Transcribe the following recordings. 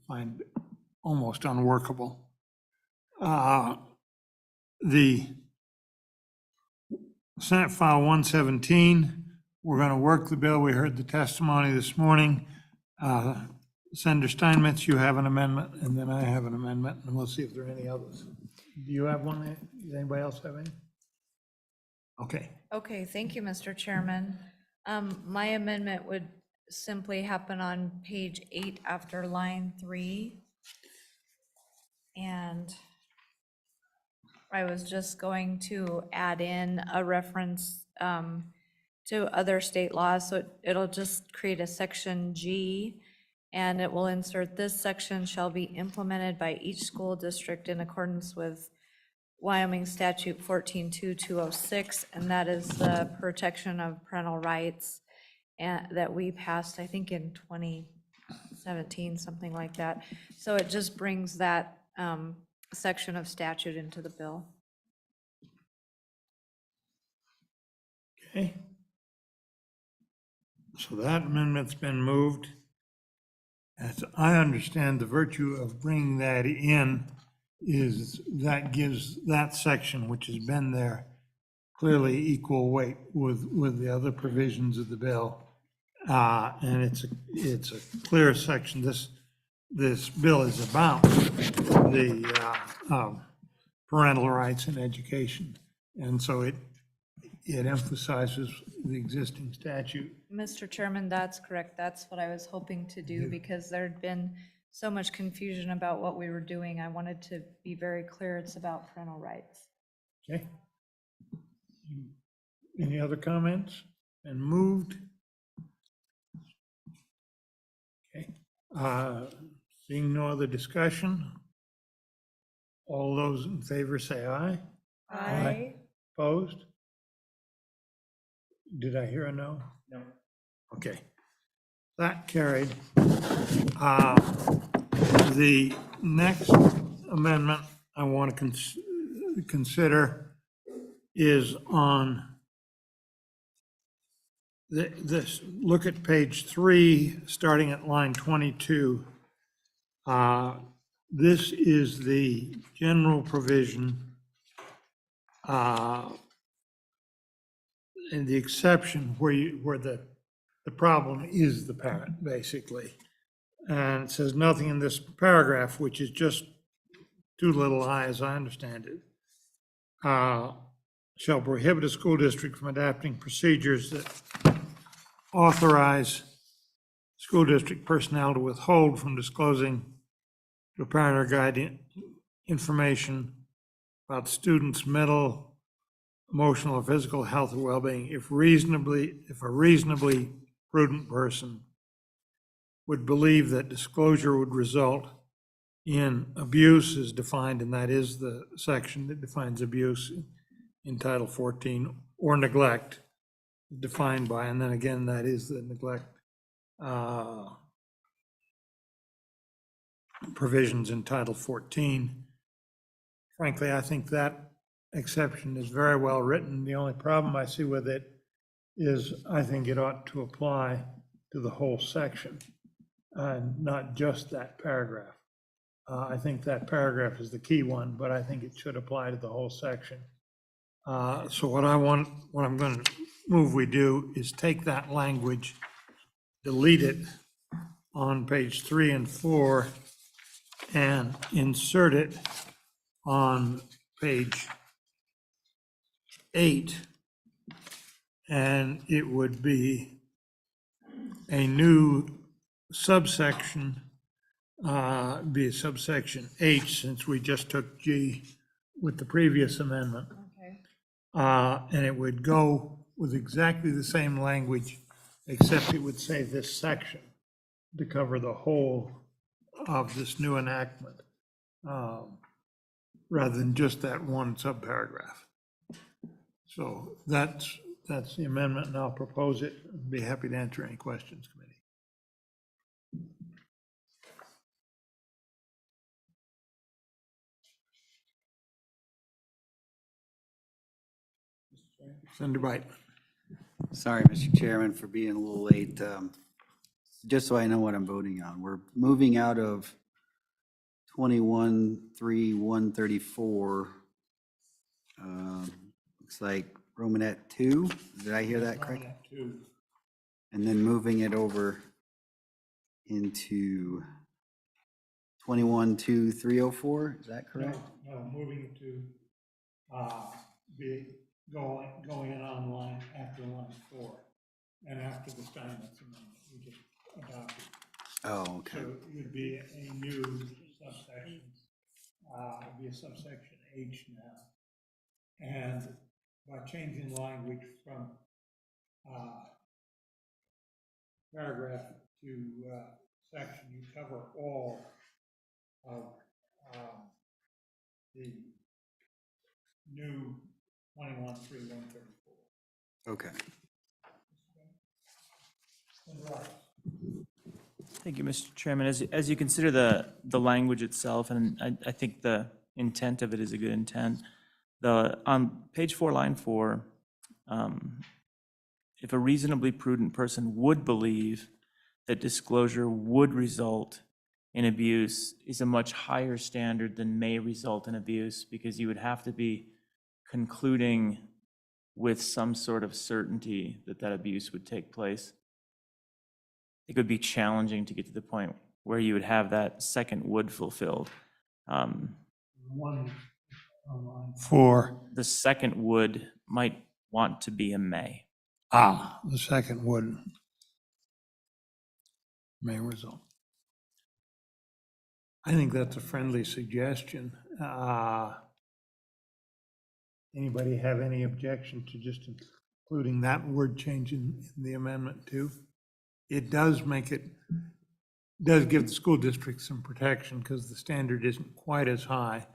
find almost unworkable. The Senate File 117, we're going to work the bill. We heard the testimony this morning. Senator Steinmetz, you have an amendment, and then I have an amendment, and we'll see if there are any others. Do you have one? Does anybody else have any? Okay. Okay, thank you, Mr. Chairman. My amendment would simply happen on page 8 after line 3. And I was just going to add in a reference to other state laws, so it'll just create a section G, and it will insert, this section shall be implemented by each school district in accordance with Wyoming Statute 14.2.206, and that is the protection of parental rights that we passed, I think, in 2017, something like that. So it just brings that section of statute into the bill. Okay. So that amendment's been moved. As I understand, the virtue of bringing that in is that gives that section, which has been there, clearly equal weight with the other provisions of the bill. And it's a clear section. This bill is about the parental rights in education. And so it emphasizes the existing statute. Mr. Chairman, that's correct. That's what I was hoping to do, because there'd been so much confusion about what we were doing. I wanted to be very clear it's about parental rights. Okay. Any other comments? And moved? Okay. Seeing no other discussion, all those in favor say aye. Aye. Opposed? Did I hear a no? No. Okay. That carried. The next amendment I want to consider is on this. Look at page 3, starting at line 22. This is the general provision and the exception where the problem is the parent, basically. And it says nothing in this paragraph, which is just 2 little I, as I understand it, shall prohibit a school district from adopting procedures that authorize school district personnel to withhold from disclosing to a parent or guardian information about students' mental, emotional, or physical health or well-being if a reasonably prudent person would believe that disclosure would result in abuse as defined, and that is the section that defines abuse in Title 14, or neglect defined by, and then again, that is the neglect provisions in Title 14. Frankly, I think that exception is very well written. The only problem I see with it is I think it ought to apply to the whole section, not just that paragraph. I think that paragraph is the key one, but I think it should apply to the whole section. So what I'm going to move we do is take that language, delete it on page 3 and 4, and insert it on page 8. And it would be a new subsection, be a subsection H, since we just took G with the previous amendment. Okay. And it would go with exactly the same language, except it would say this section to cover the whole of this new enactment, rather than just that one subparagraph. So that's the amendment, and I'll propose it. I'd be happy to answer any questions, committee. Senator Bite. Sorry, Mr. Chairman, for being a little late. Just so I know what I'm voting on, we're moving out of 21.3.134. Looks like Romanet 2. Did I hear that correct? And then moving it over into 21.2.304. Is that correct? No, moving it to be going in online after line 4 and after the Steinmetz amendment we just adopted. Oh, okay. So it would be a new subsection, it'd be a subsection H now. And by changing language from paragraph to section, you cover all of the new 21.3.134. Okay. Thank you, Mr. Chairman. As you consider the language itself, and I think the intent of it is a good intent, on page 4, line 4, if a reasonably prudent person would believe that disclosure would result in abuse is a much higher standard than may result in abuse, because you would have to be concluding with some sort of certainty that that abuse would take place. It would be challenging to get to the point where you would have that second would fulfilled. One on line 4. The second would might want to be a may. The second would may result. I think that's a friendly suggestion. Anybody have any objection to just including that word change in the amendment too? It does does give the school district some protection because the standard isn't quite as high.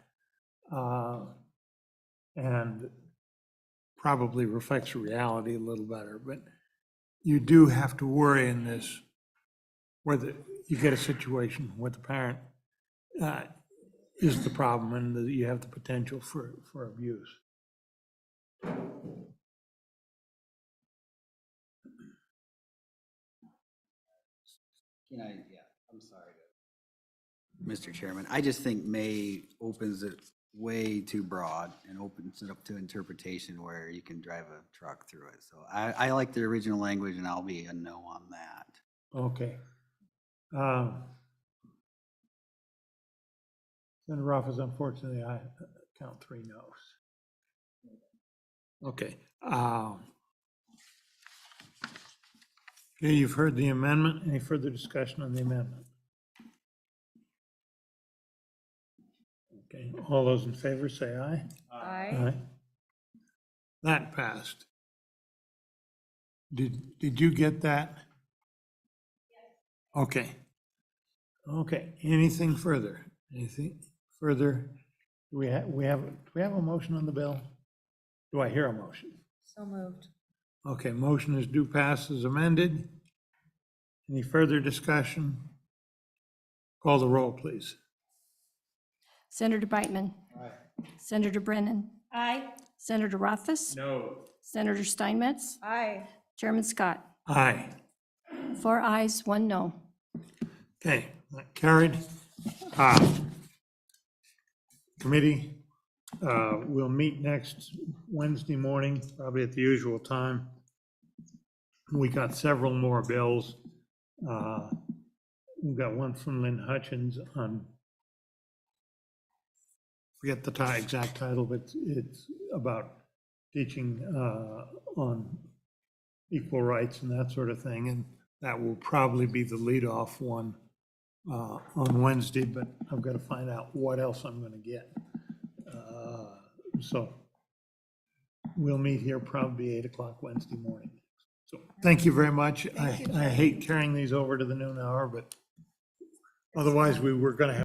And probably reflects reality a little better, but you do have to worry in this, whether you get a situation where the parent is the problem and that you have the potential for abuse. I'm sorry. Mr. Chairman, I just think may opens it way too broad and opens it up to interpretation where you can drive a truck through it. So I like the original language and I'll be a no on that. Okay. Senator Ruffus, unfortunately, I count 3 no's. Okay. Okay, you've heard the amendment. Any further discussion on the amendment? Okay, all those in favor say aye. Aye. That passed. Did you get that? Okay. Okay, anything further? Anything further? Do we have a motion on the bill? Do I hear a motion? So moved. Okay, motion is due pass as amended. Any further discussion? Call the roll, please. Senator Beitman. Aye. Senator Brennan. Aye. Senator Rothfuss. No. Senator Steinmetz. Aye. Chairman Scott. Aye. 4 ayes, 1 no. Okay, that carried. Committee will meet next Wednesday morning, probably at the usual time. We got several more bills. We've got one from Lynn Hutchins on, forget the exact title, but it's about teaching on equal rights and that sort of thing. And that will probably be the leadoff one on Wednesday, but I've got to find out what else I'm going to get. So we'll meet here probably 8 o'clock Wednesday morning. So thank you very much. I hate carrying these over to the noon hour, but otherwise we were going to have